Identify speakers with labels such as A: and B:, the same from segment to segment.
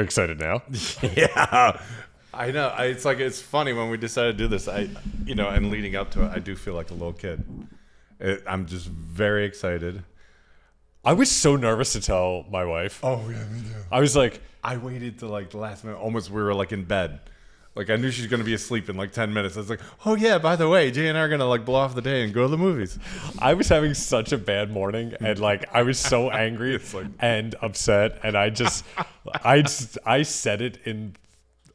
A: excited now.
B: Yeah. I know. It's funny when we decided to do this. And leading up to it, I do feel like a little kid. I'm just very excited.
A: I was so nervous to tell my wife.
B: Oh yeah, me too.
A: I was like,
B: I waited till like the last minute. Almost we were like in bed. Like I knew she was gonna be asleep in like 10 minutes. I was like, oh yeah, by the way, Jay and I are gonna like blow off the day and go to the movies.
A: I was having such a bad morning, and like I was so angry and upset, and I said it in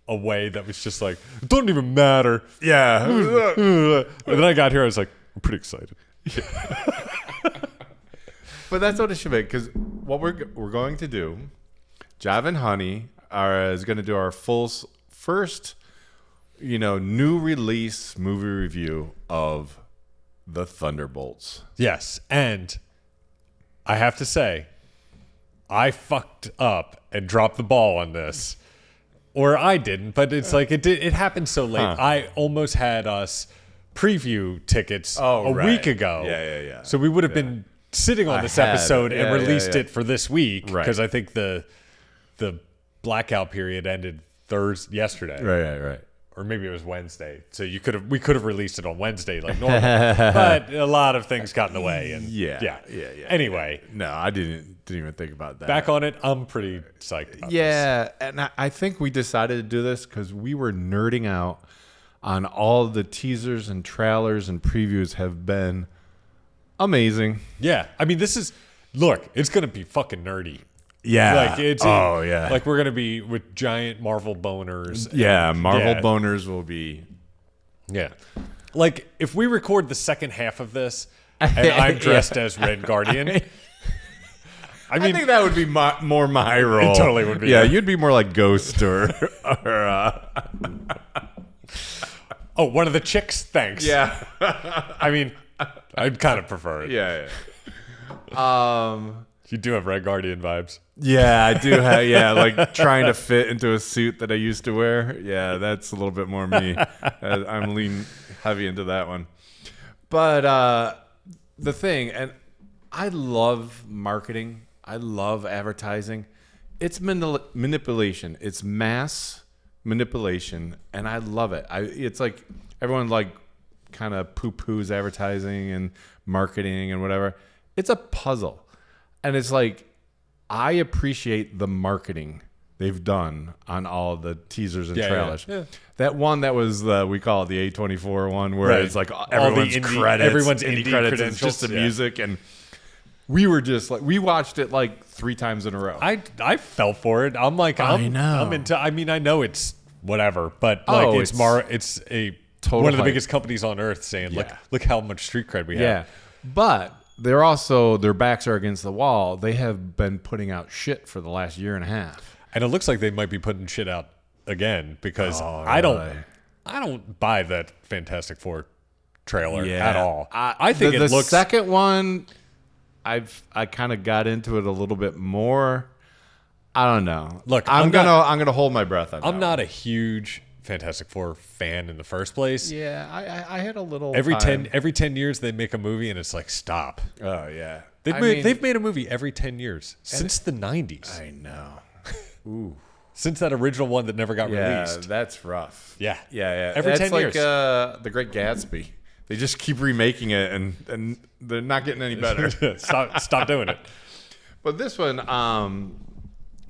A: a way that was just like, it doesn't even matter.
B: Yeah.
A: And then I got here, I was like, I'm pretty excited.
B: But that's what it should be, because what we're going to do, Jive and Honey is going to do our first, new release movie review of the Thunderbolts.
A: Yes, and I have to say, I fucked up and dropped the ball on this, or I didn't, but it's like it happened so late. I almost had us preview tickets a week ago.
B: Yeah.
A: So we would have been sitting on this episode and released it for this week, because I think the blackout period ended yesterday.
B: Right.
A: Or maybe it was Wednesday. So we could have released it on Wednesday like normal. But a lot of things got in the way. And yeah. Anyway.
B: No, I didn't even think about that.
A: Back on it, I'm pretty psyched about this.
B: Yeah, and I think we decided to do this because we were nerding out on all the teasers and trailers and previews have been amazing.
A: Yeah. I mean, it's going to be fucking nerdy.
B: Yeah.
A: Like we're going to be with giant Marvel boners.
B: Marvel boners will be.
A: Yeah. Like if we record the second half of this and I'm dressed as Red Guardian. I think
B: that would be more my role.
A: It totally would be.
B: Yeah, you'd be more like Ghost or
A: Oh, one of the chicks? Thanks.
B: Yeah.
A: I mean, I'd kind of prefer it.
B: Yeah.
A: You do have Red Guardian vibes.
B: Yeah, I do have, like trying to fit into a suit that I used to wear. Yeah, that's a little bit more me. I'm leaning heavy into that one. But the thing, and I love marketing. I love advertising. It's manipulation. It's mass manipulation, and I love it. It's like everyone like kind of poo-poos advertising and marketing and whatever. It's a puzzle. And it's like, I appreciate the marketing they've done on all the teasers and trailers. Yeah. That one that was we call it the A24 one, where it's like everyone's indie credits, and just the music, and we were just like, we watched it like 3 times in a row.
A: I fell for it. I'm like, I know it's whatever, but like it's one of the biggest companies on earth saying, look how much street cred we have.
B: Yeah, but they're also, their backs are against the wall. They have been putting out shit for the last year and a half.
A: And it looks like they might be putting shit out again, because I don't buy that Fantastic Four trailer at all. I think
B: the second one, I kind of got into it a little bit more. I don't know.
A: Look,
B: I'm gonna hold my breath on that.
A: I'm not a huge Fantastic Four fan in the first place.
B: Yeah, I had a little
A: every 10 years they make a movie and it's like, stop.
B: Oh yeah,
A: they've made a movie every 10 years since the 90s.
B: I know. Ooh,
A: since that original one that never got released.
B: Yeah, that's rough.
A: Yeah.
B: Every 10 years. Like The Great Gatsby. They just keep remaking it and they're not getting any better.
A: Stop doing it.
B: But this one,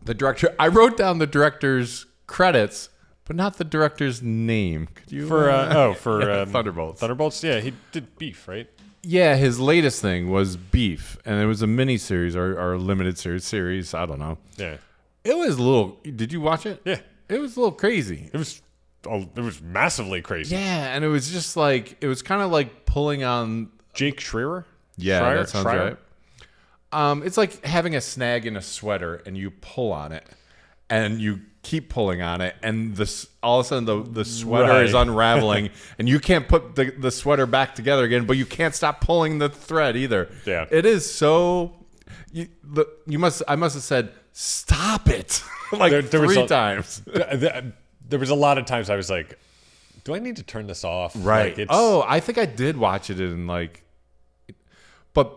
B: the director, I wrote down the director's credits, but not the director's name. Could you
A: for
B: Thunderbolts?
A: Thunderbolts, yeah, he did Beef, right?
B: Yeah, his latest thing was Beef, and it was a mini series or limited series. I don't know.
A: Yeah,
B: it was a little. Did you watch it?
A: Yeah,
B: it was a little crazy.
A: It was massively crazy.
B: Yeah, and it was just like, it was kind of like pulling on
A: Jake Schreier.
B: Yeah, that sounds right. It's like having a snag in a sweater and you pull on it and you keep pulling on it, and all of a sudden the sweater is unraveling and you can't put the sweater back together again, but you can't stop pulling the thread either.
A: Yeah.
B: It is so I must have said stop it like three times.
A: There was a lot of times I was like, do I need to turn this off?
B: Right.
A: Like
B: I think I did watch it in but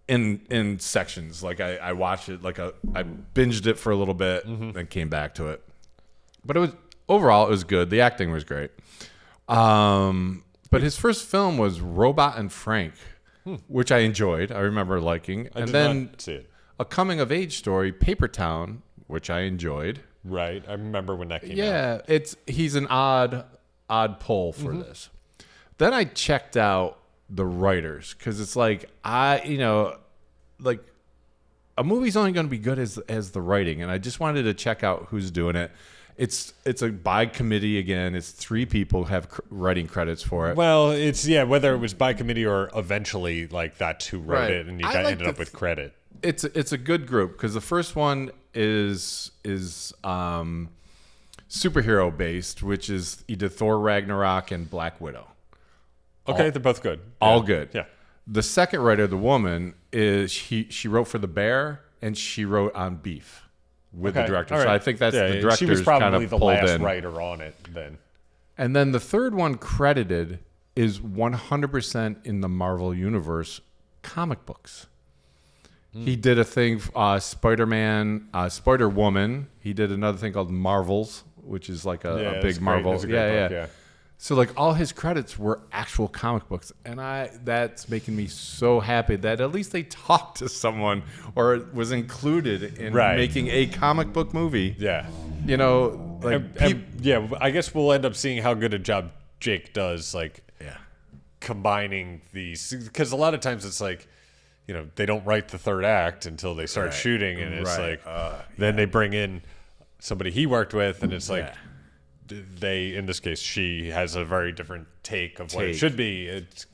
B: in sections. Like I watched it, I binged it for a little bit, then came back to it. But overall it was good. The acting was great. But his first film was Robot and Frank, which I enjoyed. I remember liking.
A: I did not see it.
B: A coming of age story, Paper Town, which I enjoyed.
A: Right. I remember when that came out.
B: Yeah, he's an odd pull for this. Then I checked out the writers, because it's like a movie's only going to be good as the writing, and I just wanted to check out who's doing it. It's a by committee again. It's 3 people have writing credits for it.
A: Well, it's whether it was by committee or eventually like that's who wrote it, and you ended up with credit.
B: It's a good group, because the first one is superhero based, which is either Thor Ragnarok and Black Widow.
A: Okay, they're both good.
B: All good.
A: Yeah.
B: The second writer, the woman, is she wrote for The Bear, and she wrote on Beef with the director.
A: Right.
B: So I think that's the director's
A: She was probably
B: kind of
A: the
B: pulled
A: last
B: in.
A: writer on it then.
B: And then the third one credited is 100% in the Marvel Universe comic books. He did a thing, Spider-Man, Spider-Woman. He did another thing called Marvels, which is like a big Marvel.
A: It's a great book.
B: So like all his credits were actual comic books, and that's making me so happy that at least they talked to someone or was included in making a comic book movie.
A: Yeah.
B: You know, like
A: I guess we'll end up seeing how good a job Jake does, like combining these, because a lot of times it's like, they don't write the third act until they start shooting, and it's like then they bring in somebody he worked with, and it's like they, in this case, she has a very different take of what it should be. It's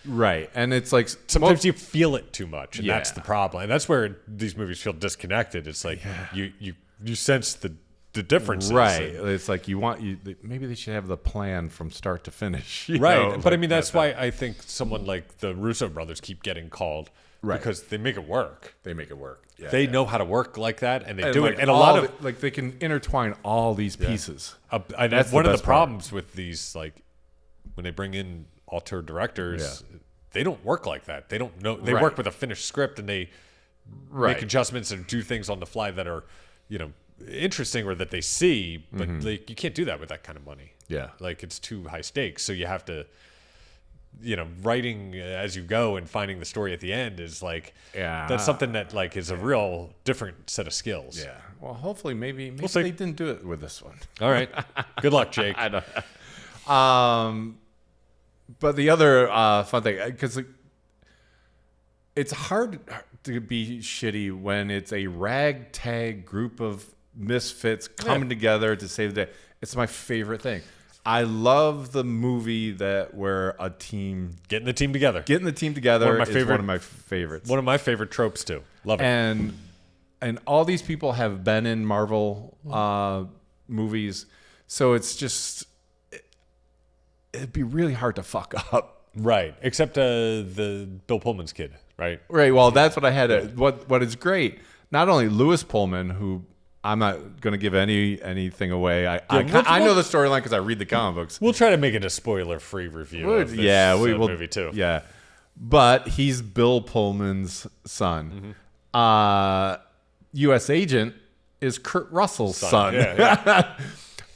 B: right, and it's like
A: sometimes you feel it too much, and that's the problem, and that's where these movies feel disconnected. It's like you sense the differences,
B: right? It's like maybe they should have the plan from start to finish,
A: right? But I mean, that's why I think someone like the Russo brothers keep getting called. Right. Because they make it work. Yeah, they know how to work like that, and they do it. And a lot of
B: they can intertwine all these pieces.
A: That's one of the problems with these, like when they bring in auteur directors, they don't work like that. They don't know. They work with a finished script, and they make adjustments and do things on the fly that are, interesting or that they see. But you can't do that with that kind of money.
B: Yeah,
A: like it's too high stakes. So you have to. Writing as you go and finding the story at the end is like that's something that like is a real different set of skills.
B: Yeah. Well, hopefully maybe they didn't do it with this one.
A: All right. Good luck, Jake.
B: I don't. But the other fun thing, because it's hard to be shitty when it's a ragtag group of misfits coming together to save the day. It's my favorite thing. I love the movie where a team
A: getting the team together.
B: One of my favorites.
A: One of my favorite tropes too. Love it.
B: And all these people have been in Marvel movies, so it's just it'd be really hard to fuck up.
A: Right. Except the Bill Pullman's kid. Right.
B: Right. Well, that's what I had. What is great? Not only Louis Pullman, who. I'm not going to give anything away. I know the storyline because I read the comic books.
A: We'll try to make it a spoiler-free review of this movie, too.
B: Yeah. But he's Bill Pullman's son. U.S. Agent is Kurt Russell's son. Yeah.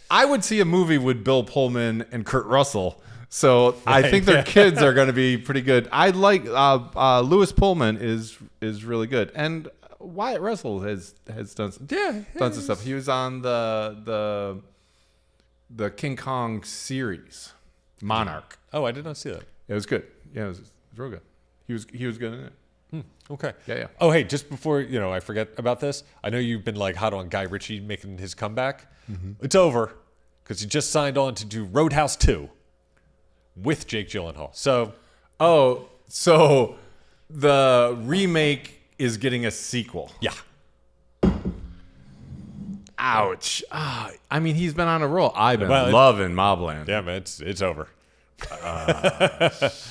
B: I would see a movie with Bill Pullman and Kurt Russell. So I think their kids are going to be pretty good. I like Louis Pullman is really good. And Wyatt Russell has done tons of stuff. He was on the King Kong series, Monarch.
A: Oh, I did not see that.
B: It was good. Yeah, it was real good. He was good in it.
A: Okay.
B: Yeah.
A: Oh, hey, just before I forget about this. I know you've been like hot on Guy Ritchie making his comeback. It's over because he just signed on to do Roadhouse 2 with Jake Gyllenhaal. So
B: the remake is getting a sequel.
A: Yeah.
B: Ouch. I mean, he's been on a roll. I've been loving Mobland.
A: Yeah, man, it's over.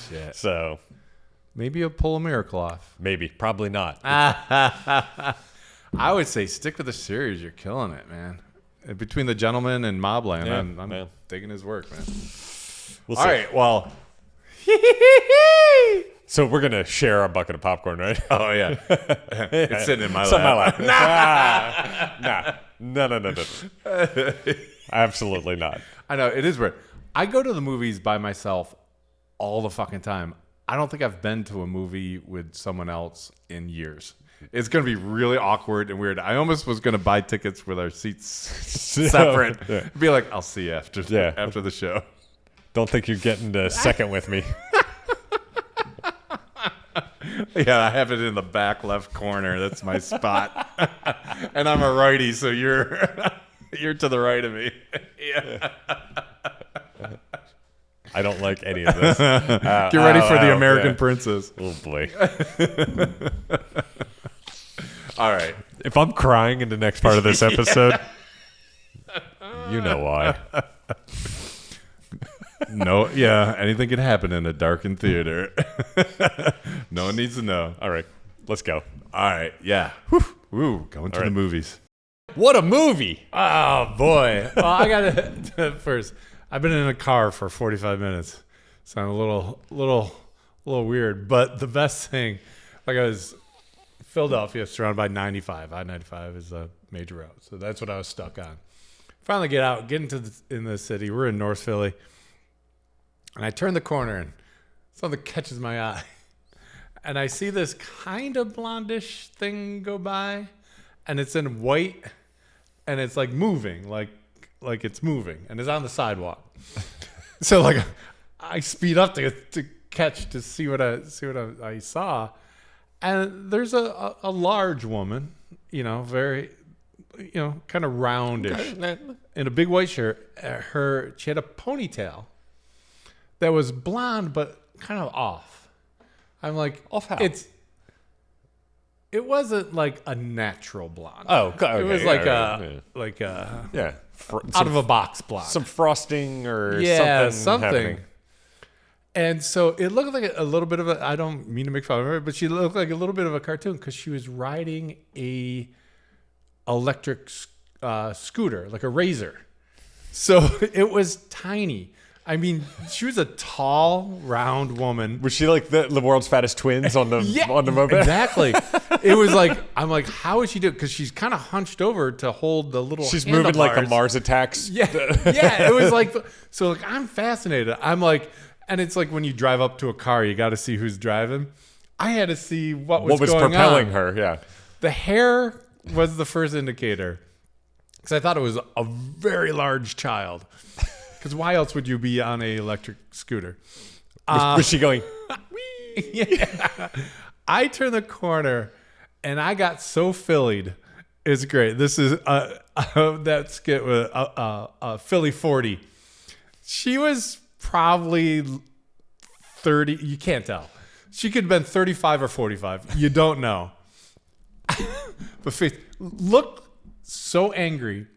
B: Shit.
A: So
B: maybe you'll pull a miracle off.
A: Maybe. Probably not.
B: I would say stick with the series. You're killing it, man. Between The Gentleman and Mobland, I'm digging his work, man.
A: We'll see.
B: All right, well.
A: So we're gonna share a bucket of popcorn, right?
B: Oh yeah, it's sitting in my
A: It's on
B: lap.
A: my lap. No. Absolutely not.
B: I know it is weird. I go to the movies by myself all the fucking time. I don't think I've been to a movie with someone else in years. It's going to be really awkward and weird. I almost was going to buy tickets with our seats separate.
A: Yeah.
B: Be like, I'll see you after the show.
A: Don't think you're getting the second with me.
B: Yeah, I have it in the back left corner. That's my spot. And I'm a righty, so you're to the right of me. Yeah.
A: I don't like any of this.
B: Get ready for the American Princess.
A: Oh boy.
B: All right.
A: If I'm crying in the next part of this episode, you know why.
B: No, yeah, anything can happen in a darkened theater. No one needs to know.
A: All right, let's go.
B: All right, yeah. Woo, going to the movies.
A: What a movie!
B: Oh, boy. Well, I got to first. I've been in a car for 45 minutes. Sound a little weird, but the best thing, like I was Philadelphia, surrounded by 95. I-95 is a major road, so that's what I was stuck on. Finally get into in the city. We're in North Philly, and I turn the corner, and something catches my eye, and I see this kind of blondish thing go by, and it's in white, and it's like moving, like it's moving, and it's on the sidewalk. So like I speed up to catch to see what I saw, and there's a large woman, very, kind of roundish, in a big white shirt. She had a ponytail that was blonde but kind of off. I'm like,
A: off how?
B: It wasn't like a natural blonde.
A: Oh, okay.
B: It was like out of a box blonde.
A: Some frosting or something happening.
B: And so it looked like a little bit of I don't mean to make fun of her, but she looked like a little bit of a cartoon because she was riding a electric scooter, like a razor. So it was tiny. I mean, she was a tall, round woman.
A: Was she like the world's fattest twins on the on the moped?
B: Exactly. It was like, I'm like, how is she doing? Because she's kind of hunched over to hold the little.
A: She's moving like the Mars Attacks.
B: Yeah, it was like so. Like I'm fascinated. I'm like, and it's like when you drive up to a car, you got to see who's driving. I had to see what was going
A: propelling
B: on.
A: her. Yeah,
B: the hair was the first indicator because I thought it was a very large child. Because why else would you be on a electric scooter?
A: Was she going?
B: Yeah. I turned the corner, and I got so Phillied. It's great. This is that skit with Philly 40. She was probably 30. You can't tell. She could have been 35 or 45. You don't know. But face looked so angry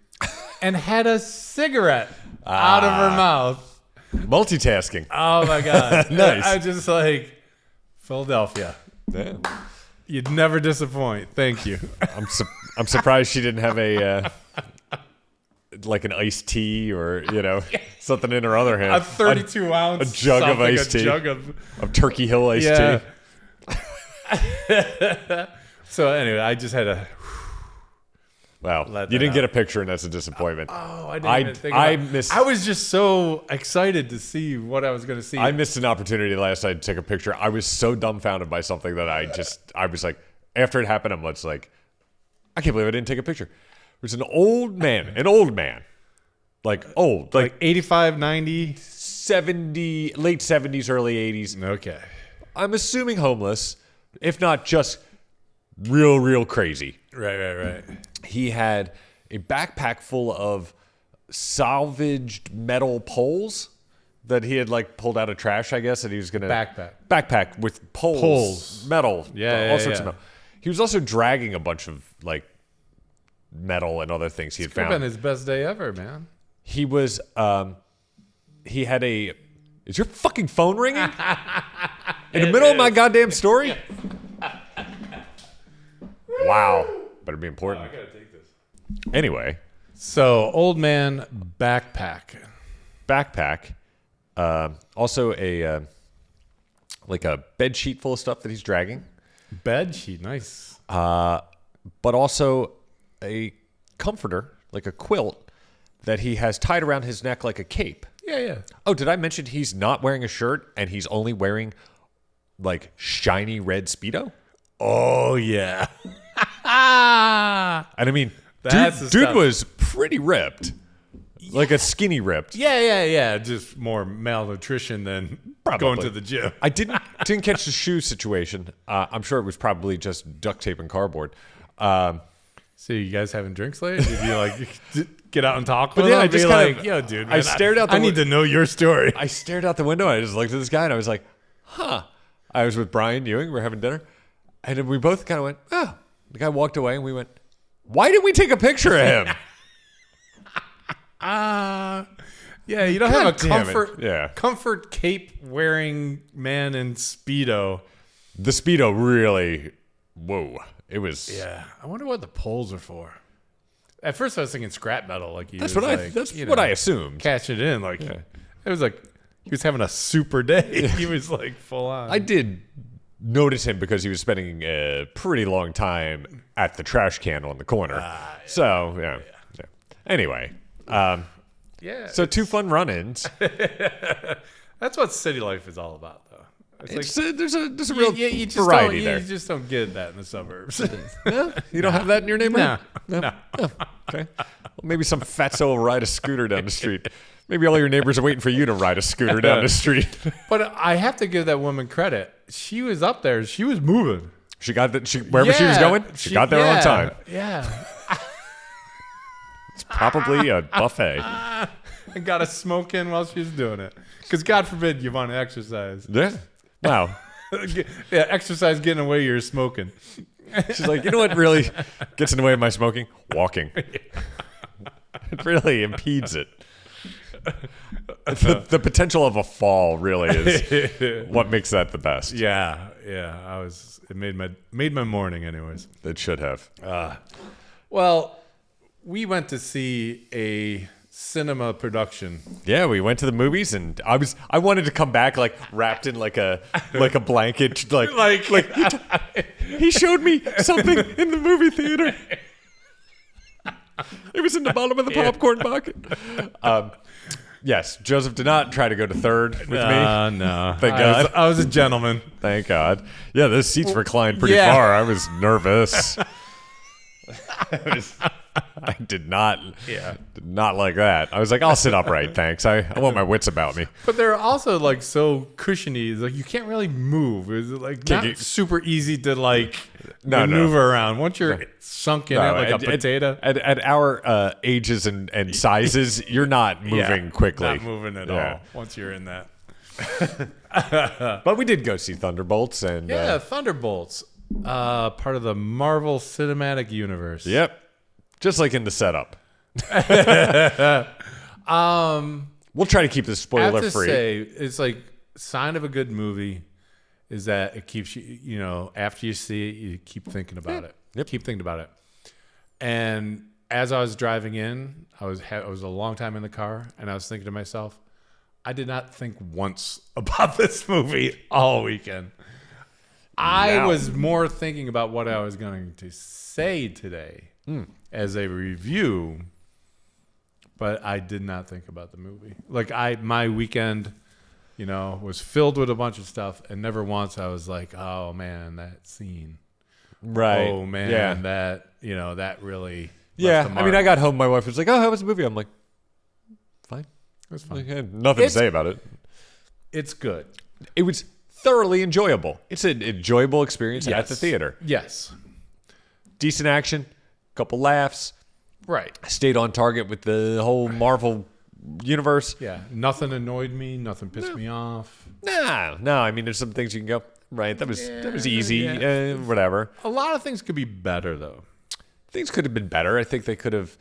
B: and had a cigarette out of her mouth.
A: Multitasking.
B: Oh my God.
A: Nice.
B: I just like Philadelphia.
A: Yeah.
B: You'd never disappoint. Thank you.
A: I'm surprised she didn't have a like an iced tea or something in her other hand.
B: A 32 ounce
A: a jug of iced tea. Of Turkey Hill iced tea.
B: So anyway, I just had a.
A: Wow, you didn't get a picture, and that's a disappointment.
B: Oh, I didn't even think about it. I was just so excited to see what I was going to see.
A: I missed an opportunity last night to take a picture. I was so dumbfounded by something that I was like, after it happened, I'm just like, I can't believe I didn't take a picture. There's an old man, like old, like
B: 85, 90,
A: 70, late 70s, early 80s.
B: Okay.
A: I'm assuming homeless, if not just real crazy.
B: Right.
A: He had a backpack full of salvaged metal poles that he had like pulled out of trash, I guess, and he was going to backpack with poles. Metal, all sorts of metal. He was also dragging a bunch of like metal and other things he had found.
B: It's been his best day ever, man.
A: He was he had a. Is your fucking phone ringing in the middle of my goddamn story? Wow. Better be important.
B: I gotta take this.
A: Anyway.
B: So, old man backpack.
A: Also a like a bed sheet full of stuff that he's dragging.
B: Bed sheet, nice.
A: But also a comforter, like a quilt, that he has tied around his neck like a cape.
B: Yeah.
A: Oh, did I mention he's not wearing a shirt and he's only wearing like shiny red Speedo?
B: Oh, yeah.
A: And I mean,
B: That's
A: dude was pretty ripped. Like a skinny ripped.
B: Yeah. Just more malnutrition than going to the gym.
A: I didn't catch the shoe situation. I'm sure it was probably just duct tape and cardboard.
B: So you guys having drinks later? Did you like get out and talk with
A: yeah,
B: him?
A: I just
B: be
A: kind
B: like,
A: of,
B: yo, dude,
A: I stared out.
B: I need to know your story.
A: I stared out the window. And I just looked at this guy and I was like, huh. I was with Brian Ewing. We're having dinner, and then we both kind of went, oh. The guy walked away, and we went, why didn't we take a picture of him?
B: Yeah, you don't
A: God
B: have a
A: damn it.
B: comfort cape wearing man in Speedo.
A: The Speedo really, whoa. It was.
B: Yeah, I wonder what the poles are for. At first, I was thinking scrap metal. Like
A: That's what I assumed.
B: Cash it in. Like it was like he was having a super day. He was like full on.
A: I did notice him because he was spending a pretty long time at the trash can on the corner. So yeah. Anyway, so 2 fun run-ins.
B: That's what city life is all about, though.
A: It's there's a real
B: you just
A: variety there.
B: You just don't get that in the suburbs.
A: You don't have that in your neighborhood?
B: No.
A: Oh, okay. Well, maybe some fatso will ride a scooter down the street. Maybe all your neighbors are waiting for you to ride a scooter down the street.
B: But I have to give that woman credit. She was up there. She was moving.
A: She got that. Wherever she was going, she got there on time.
B: Yeah.
A: It's probably a buffet.
B: And got a smoke in while she was doing it. Because God forbid you want to exercise.
A: Yeah. Wow.
B: Yeah, exercise getting away you're smoking.
A: She's like, you know what really gets in the way of my smoking? Walking. It really impedes it. The potential of a fall really is what makes that the best.
B: Yeah. It made my morning anyways.
A: It should have.
B: Well, we went to see a cinema production.
A: Yeah, we went to the movies, and I wanted to come back like wrapped in like a blanket, like he showed me something in the movie theater. It was in the bottom of the popcorn bucket. Yes, Joseph did not try to go to third with me.
B: No.
A: Thank God.
B: I was a gentleman.
A: Thank God. Yeah, those seats reclined pretty far. I was nervous. I did not like that. I was like, I'll sit upright, thanks. I want my wits about me.
B: But they're also like so cushiony. It's like you can't really move. It's like not super easy to like maneuver around. Once you're sunk in it like a potato.
A: At our ages and sizes, you're not moving quickly.
B: Not moving at all once you're in that.
A: But we did go see Thunderbolts. And
B: Thunderbolts. Part of the Marvel Cinematic Universe.
A: Yep. Just like in the setup. We'll try to keep this spoiler free.
B: I have to say, it's like sign of a good movie is that it keeps you, after you see it, you keep thinking about it.
A: Yep.
B: Keep thinking about it. And as I was driving in, I was a long time in the car, and I was thinking to myself, I did not think once about this movie all weekend. I was more thinking about what I was going to say today as a review, but I did not think about the movie. Like my weekend, was filled with a bunch of stuff, and never once I was like, oh man, that scene.
A: Right.
B: Oh man, that really.
A: Yeah. I mean, I got home. My wife was like, "Oh, how was the movie?" I'm like, "Fine.
B: It's fine.
A: Like, I had nothing to say about it.
B: It's good.
A: It was thoroughly enjoyable. It's an enjoyable experience at the theater.
B: Yes.
A: Decent action, couple laughs.
B: Right.
A: I stayed on target with the whole Marvel universe.
B: Yeah. Nothing annoyed me. Nothing pissed me off.
A: No. I mean, there's some things you can go, right, that was easy, whatever.
B: A lot of things could be better, though.
A: Things could have been better. I think they could have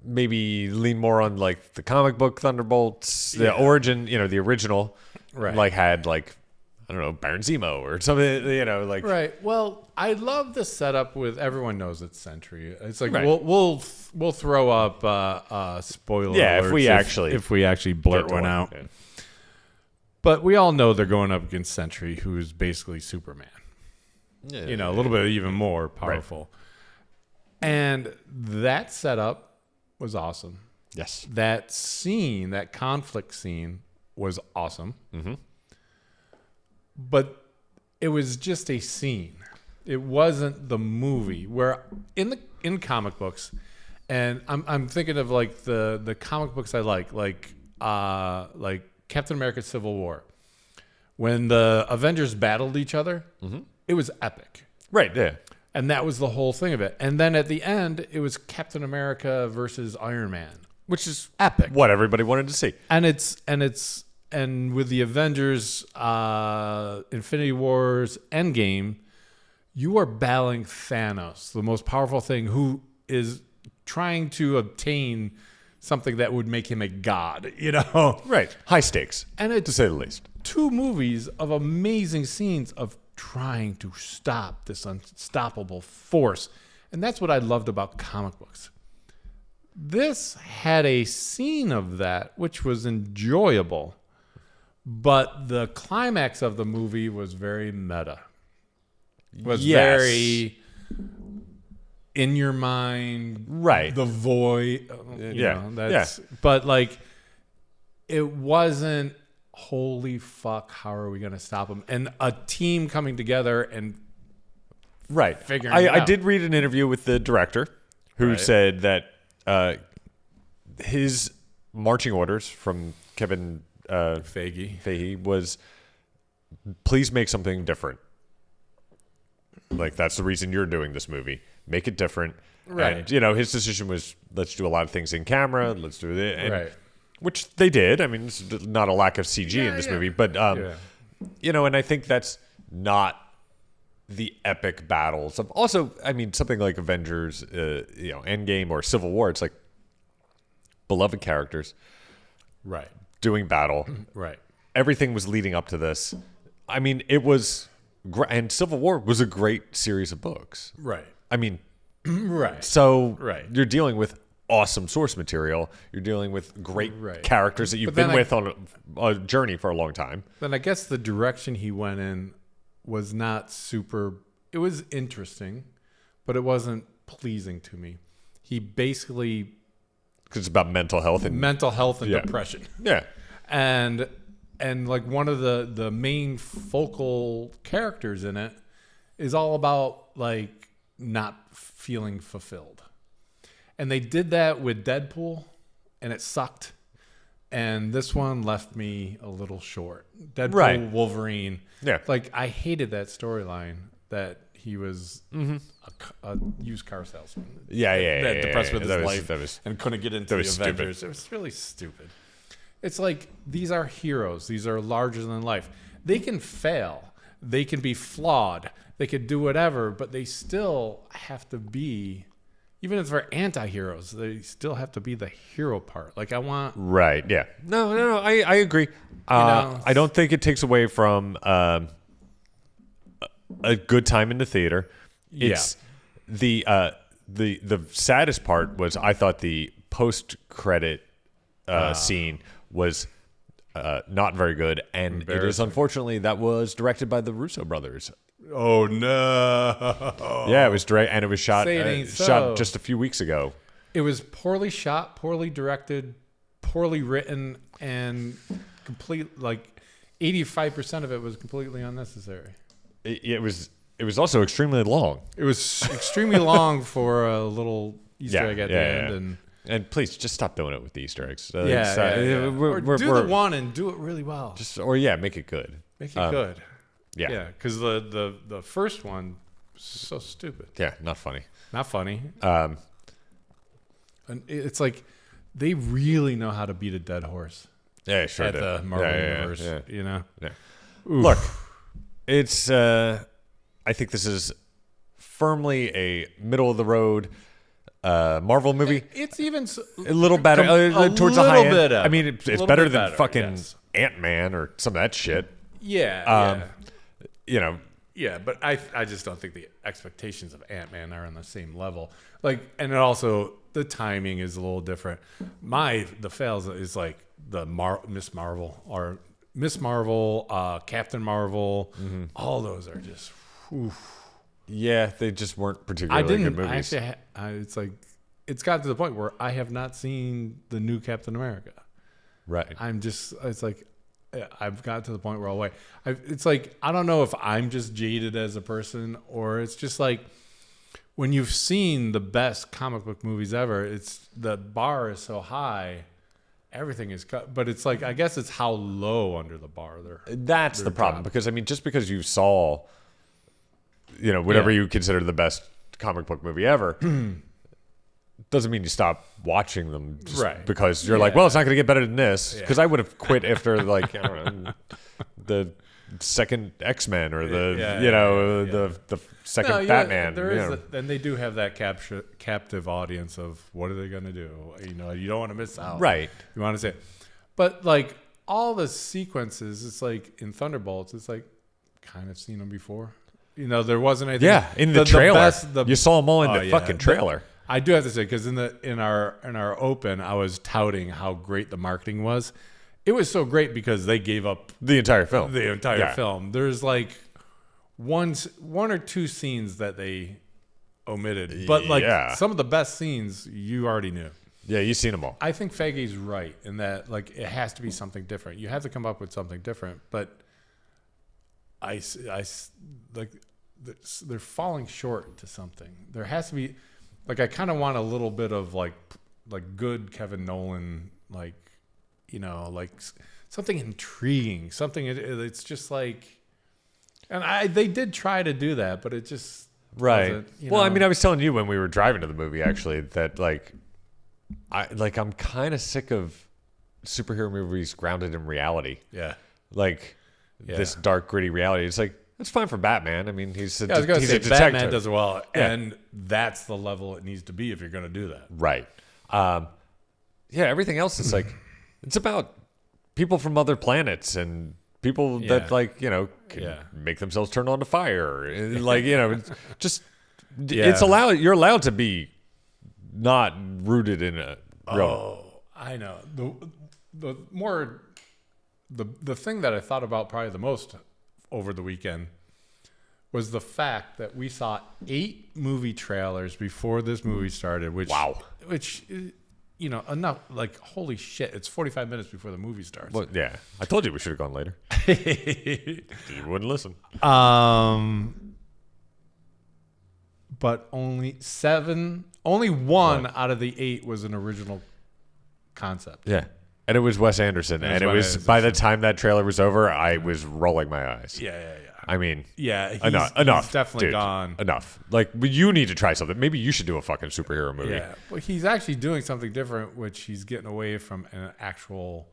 A: maybe leaned more on, like, the comic book Thunderbolts, the origin, the original.
B: Right.
A: Like, had, like, I don't know, Baron Zemo or something, like.
B: Right. Well, I love the setup with everyone knows it's Sentry. It's like we'll throw up spoiler.
A: Yeah,
B: alerts if we actually blurt one out. Yeah. But we all know they're going up against Sentry, who's basically Superman.
A: Yeah,
B: A little bit even more powerful. Right. And that setup was awesome.
A: Yes.
B: That scene, that conflict scene was awesome.
A: Mm-hmm.
B: But it was just a scene. It wasn't the movie. Where in comic books, and I'm thinking of like the comic books I like Captain America: Civil War. When the Avengers battled each other, it was epic.
A: Right, yeah.
B: And that was the whole thing of it. And then at the end, it was Captain America versus Iron Man, which is epic.
A: What everybody wanted to see.
B: And with the Avengers, Infinity Wars, Endgame, you are battling Thanos, the most powerful thing, who is trying to obtain something that would make him a god,
A: Right. High stakes,
B: and it's
A: to say the least.
B: 2 movies of amazing scenes of trying to stop this unstoppable force. And that's what I loved about comic books. This had a scene of that, which was enjoyable, but the climax of the movie was very meta. Was very in your mind,
A: right?
B: The void, But like, it wasn't. Holy fuck! How are we going to stop him? And a team coming together and figuring it out.
A: I did read an interview with the director, who said that his marching orders from Kevin Feige was, please make something different. Like, that's the reason you're doing this movie. Make it different.
B: Right.
A: And, his decision was, let's do a lot of things in camera. Let's do it. And, which they did. I mean, it's not a lack of CG in this movie. But, and I think that's not the epic battles of also, I mean, something like Avengers, Endgame or Civil War. It's like beloved characters.
B: Right.
A: Doing battle.
B: Right.
A: Everything was leading up to this. I mean, it was... And Civil War was a great series of books.
B: Right.
A: I mean,
B: right.
A: So you're dealing with awesome source material. You're dealing with great characters that you've been with on a journey for a long time.
B: Then I guess the direction he went in was not super. It was interesting, but it wasn't pleasing to me. He basically,
A: because it's about mental health and
B: depression.
A: Yeah.
B: And like one of the main focal characters in it is all about like not feeling fulfilled. And they did that with Deadpool and it sucked. And this one left me a little short. Deadpool, Wolverine.
A: Yeah.
B: Like I hated that storyline that he was a used car salesman. That depressed with his life and couldn't get into the Avengers. Stupid. It was really stupid. It's like, these are heroes. These are larger than life. They can fail. They can be flawed. They could do whatever, but they still have to be, even if they're anti-heroes, they still have to be the hero part. Like, I want...
A: Right, yeah. No, I agree. I don't think it takes away from a good time in the theater. It's the saddest part was, I thought the post-credit scene was not very good, and it is unfortunately that was directed by the Russo brothers.
B: Oh no!
A: Yeah, it was and it was shot just a few weeks ago.
B: It was poorly shot, poorly directed, poorly written, and complete. Like 85% of it was completely unnecessary.
A: It was also extremely long.
B: It was extremely long for a little Easter egg at the end,
A: And please just stop doing it with the Easter eggs.
B: Or do the one and do it really well.
A: Make it good.
B: Make it good.
A: Yeah,
B: because the first one was so stupid.
A: Yeah, not funny.
B: Not funny. And it's like they really know how to beat a dead horse.
A: Yeah, sure.
B: At the Marvel universe,
A: Yeah. Look, it's. I think this is firmly a middle of the road. Marvel movie.
B: It's even
A: a little better towards the high end. I mean, it's better than fucking Ant-Man or some of that shit.
B: Yeah. Yeah, but I just don't think the expectations of Ant-Man are on the same level. Like, and it also the timing is a little different. The fails is like the Miss Marvel or Miss Marvel, Captain Marvel, all those are just. Oof.
A: Yeah, they just weren't particularly good movies.
B: It's like it's gotten to the point where I have not seen the new Captain America.
A: Right.
B: It's like I've got to the point where I'll wait. It's like I don't know if I'm just jaded as a person or it's just like when you've seen the best comic book movies ever, it's the bar is so high. Everything is cut, but it's like I guess it's how low under the bar
A: That's the problem because I mean, just because you saw, whatever you consider the best comic book movie ever, doesn't mean you stop watching them. Just because you're like, well, it's not going to get better than this. Because I would have quit after like I don't know the second X-Men or the second Batman.
B: And they do have that captive audience of what are they going to do? You don't want to miss out.
A: Right.
B: You want to say, but like all the sequences, it's like in Thunderbolts, it's like kind of seen them before. There wasn't anything.
A: Yeah, in the trailer, you saw them all in the fucking trailer.
B: I do have to say because in our open, I was touting how great the marketing was. It was so great because they gave up
A: the entire film.
B: Film. There's like one or two scenes that they omitted, but like some of the best scenes you already knew.
A: Yeah, you've seen them all.
B: I think Feige's right in that like it has to be something different. You have to come up with something different, but I like they're falling short to something. There has to be like I kind of want a little bit of like good Kevin Nolan like. Like something intriguing, something. It's just like, and they did try to do that, but it just wasn't,
A: Well, I mean, I was telling you when we were driving to the movie actually that I'm kind of sick of superhero movies grounded in reality.
B: Yeah,
A: this dark, gritty reality. It's like it's fine for Batman. I mean, he's a detective.
B: Batman does well, and that's the level it needs to be if you're going to do that.
A: Right. Everything else is like. It's about people from other planets and people that can make themselves turn on to fire. It's allowed. You're allowed to be not rooted in a real.
B: Oh, I know. The thing that I thought about probably the most over the weekend was the fact that we saw 8 movie trailers before this movie started. Which enough, like, holy shit, it's 45 minutes before the movie starts.
A: Well, yeah. I told you we should have gone later. You wouldn't listen.
B: But only one out of the 8 was an original concept.
A: Yeah. And it was Wes Anderson. And it was, by the time that trailer was over, I was rolling my eyes.
B: Yeah.
A: I mean,
B: enough. He's definitely
A: dude,
B: gone.
A: Enough. Like, you need to try something. Maybe you should do a fucking superhero movie.
B: Yeah, but he's actually doing something different, which he's getting away from an actual,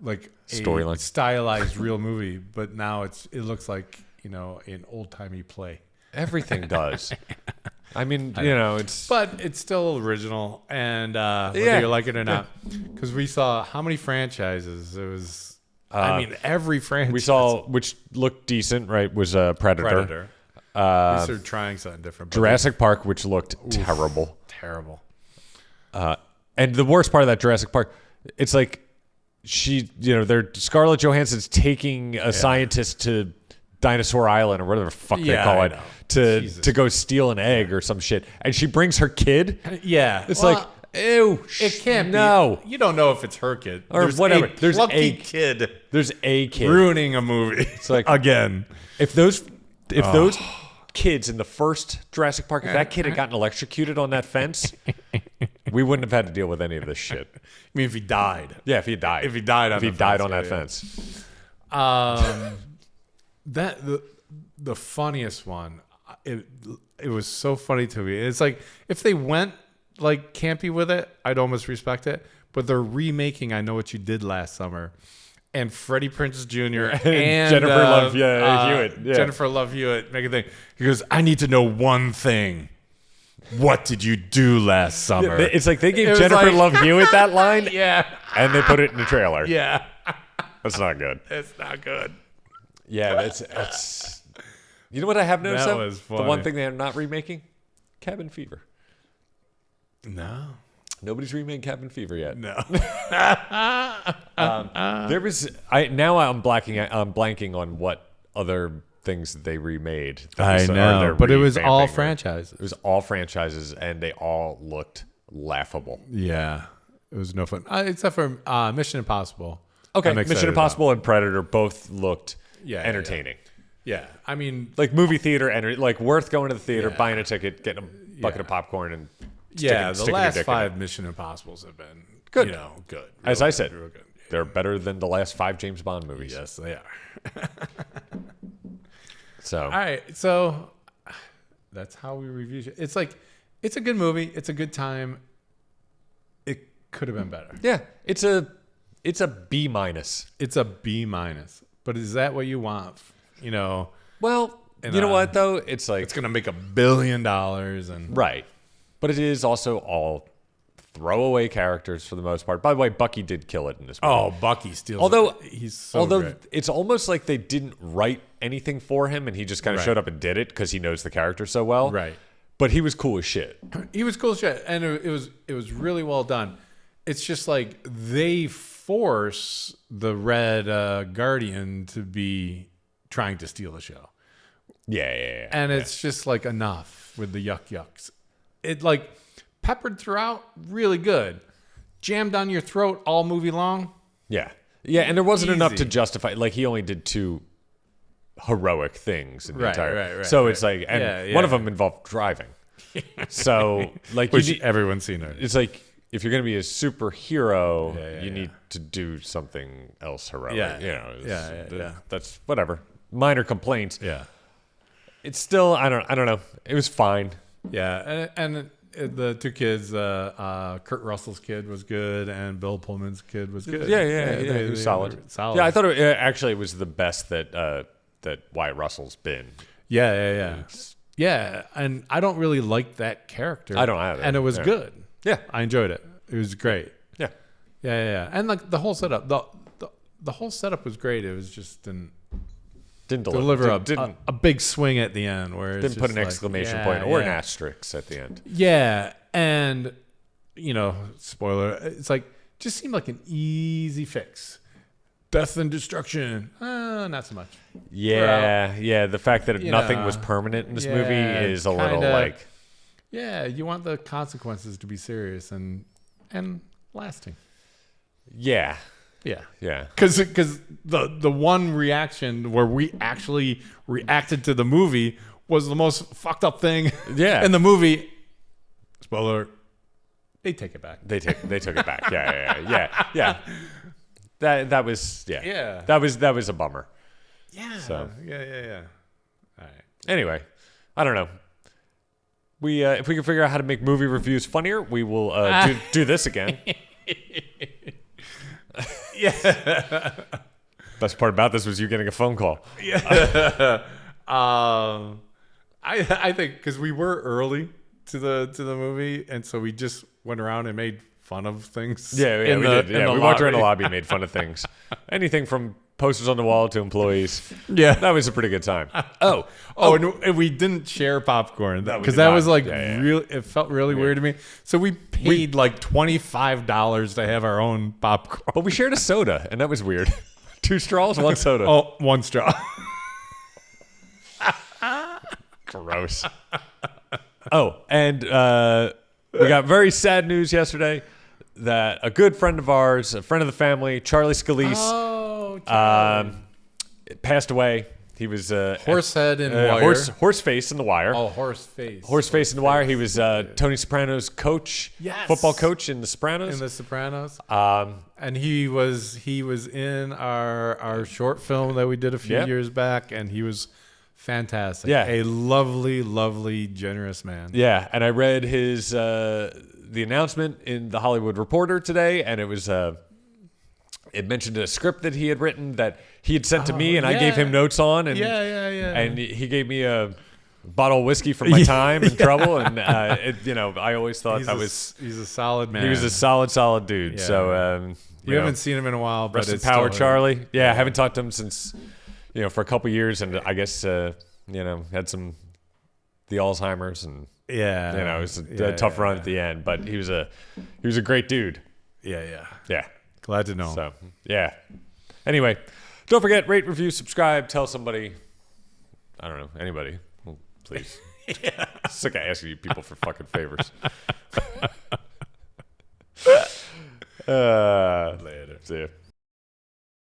B: like,
A: storyline,
B: stylized real movie. But now it looks like an old timey play.
A: Everything does. I mean, it's.
B: But it's still original, and whether you like it or not, because we saw how many franchises it was. Every franchise.
A: We saw, which looked decent, right, was Predator.
B: We started trying something different.
A: Jurassic Park, which looked terrible.
B: Terrible.
A: And the worst part of that Jurassic Park, it's like Scarlett Johansson's taking a scientist to Dinosaur Island or whatever the fuck they call it to go steal an egg or some shit. And she brings her kid.
B: Yeah.
A: It's like... Ew!
B: It can't be.
A: No,
B: you don't know if it's her kid
A: or whatever.
B: There's a kid.
A: There's a kid
B: ruining a movie.
A: It's like
B: again.
A: If those kids in the first Jurassic Park, if that kid had gotten electrocuted on that fence, we wouldn't have had to deal with any of this shit.
B: I mean, if he died.
A: Yeah, if he died.
B: If he died on
A: that fence.
B: The funniest one. It was so funny to me. It's like if they went like campy with it, I'd almost respect it. But they're remaking I Know What You Did Last Summer, and Freddie Prinze Jr. and
A: Jennifer Love Hewitt. Yeah.
B: Jennifer Love Hewitt make a thing. He goes, I need to know one thing. What did you do last summer?
A: It's like they gave Jennifer Love Hewitt that line, and they put it in the trailer.
B: Yeah,
A: that's not good.
B: It's not good.
A: Yeah, it's. You know what I have noticed?
B: That was funny.
A: The one thing they are not remaking, Cabin Fever.
B: No.
A: Nobody's remade Cabin Fever yet.
B: No.
A: There was I'm blanking on what other things that they remade.
B: I know, but it was all franchises.
A: It was all franchises, and they all looked laughable.
B: Yeah, it was no fun, except for Mission Impossible.
A: Okay, Mission Impossible and Predator both looked entertaining.
B: Yeah, I mean,
A: like movie theater, like worth going to the theater, buying a ticket, getting a bucket of popcorn, and
B: the last 5 Mission Impossibles have been
A: good.
B: Good.
A: As I said, real good. They're better than the last 5 James Bond movies.
B: Yes, they are.
A: So,
B: all right, so that's how we review it. It's like, it's a good movie. It's a good time. It could have been better.
A: Yeah, it's a B-.
B: It's a B-, but is that what you want?
A: Well, you know what though? It's like
B: it's gonna make $1 billion, and
A: right, but it is also all throwaway characters for the most part. By the way, Bucky did kill it in this movie.
B: Oh, Bucky steals.
A: Although
B: he's so great.
A: It's almost like they didn't write anything for him, and he just kind of showed up and did it because he knows the character so well.
B: Right.
A: But he was cool as shit.
B: He was cool as shit, and it was really well done. It's just like they force the Red Guardian to be trying to steal the show.
A: Yeah.
B: And it's just like enough with the yucks. It like peppered throughout, really good. Jammed down your throat all movie long.
A: Yeah, and there wasn't enough to justify. Like he only did 2 heroic things in the entire. Right. So it's like, and one of them involved driving. So like,
B: everyone's seen it.
A: It's like if you're gonna be a superhero, you need to do something else heroic. That's whatever. Minor complaints.
B: Yeah.
A: It's still I don't know. It was fine.
B: Yeah, and the 2 kids, Kurt Russell's kid was good, and Bill Pullman's kid was good.
A: Yeah. It was solid. Yeah, I thought it was the best that Wyatt Russell's been.
B: Yeah. Yeah, and I don't really like that character.
A: I don't either.
B: And it was good.
A: Yeah,
B: I enjoyed it. It was great.
A: Yeah.
B: And like the whole setup, the whole setup was great. It was just didn't deliver a big swing at the end where it
A: didn't put an exclamation point or an asterisk at the end.
B: Yeah, and spoiler, it's like just seemed like an easy fix. Death and destruction, not so much.
A: Yeah. The fact that nothing was permanent in this movie is a little like.
B: Yeah, you want the consequences to be serious and lasting.
A: Yeah.
B: Because the one reaction where we actually reacted to the movie was the most fucked up thing.
A: Yeah.
B: In the movie. Spoiler. They take it back.
A: They took it back. Yeah. That was
B: Yeah.
A: That was a bummer.
B: Yeah.
A: So.
B: Yeah. All right.
A: Anyway, I don't know. We if we can figure out how to make movie reviews funnier, we will do this again.
B: Yeah.
A: Best part about this was you getting a phone call.
B: Yeah. I think because we were early to the movie, and so we just went around and made fun of things.
A: Yeah, we did. Yeah, we walked around the lobby and made fun of things. Anything from posters on the wall to employees.
B: Yeah,
A: that was a pretty good time.
B: And we didn't share popcorn because that was like real. It felt really weird to me. So we paid like $25 to have our own popcorn.
A: But we shared a soda, and that was weird. 2 straws, 1 soda.
B: Oh, 1 straw.
A: Gross. And we got very sad news yesterday that a good friend of ours, a friend of the family, Charley Scalies, passed away. He was
B: Horsehead in Wire.
A: Horseface in The Wire.
B: Oh, Horseface.
A: Horseface in The Wire. He was Tony Soprano's coach, football coach in The Sopranos.
B: In The Sopranos. And he was in our short film that we did a few years back, and he was fantastic.
A: Yeah.
B: A lovely, lovely, generous man.
A: Yeah, and I read his the announcement in The Hollywood Reporter today, and it was it mentioned a script that he had written that he had sent to me, and I gave him notes on, and and he gave me a bottle of whiskey for my time and trouble, and I always thought
B: he's a solid man.
A: He was a solid dude.
B: Yeah.
A: So
B: we haven't seen him in a while, but
A: rest in power, Charley. I haven't talked to him since for a couple years, and I guess had the Alzheimer's and
B: Yeah.
A: You know, it was a tough run at the end, but he was a great dude.
B: Yeah.
A: Yeah.
B: Glad to know.
A: So, yeah. Anyway, don't forget, rate, review, subscribe, tell somebody. I don't know, anybody. Well, please.
B: Yeah.
A: Sick of asking you people for fucking favors. Later. See ya.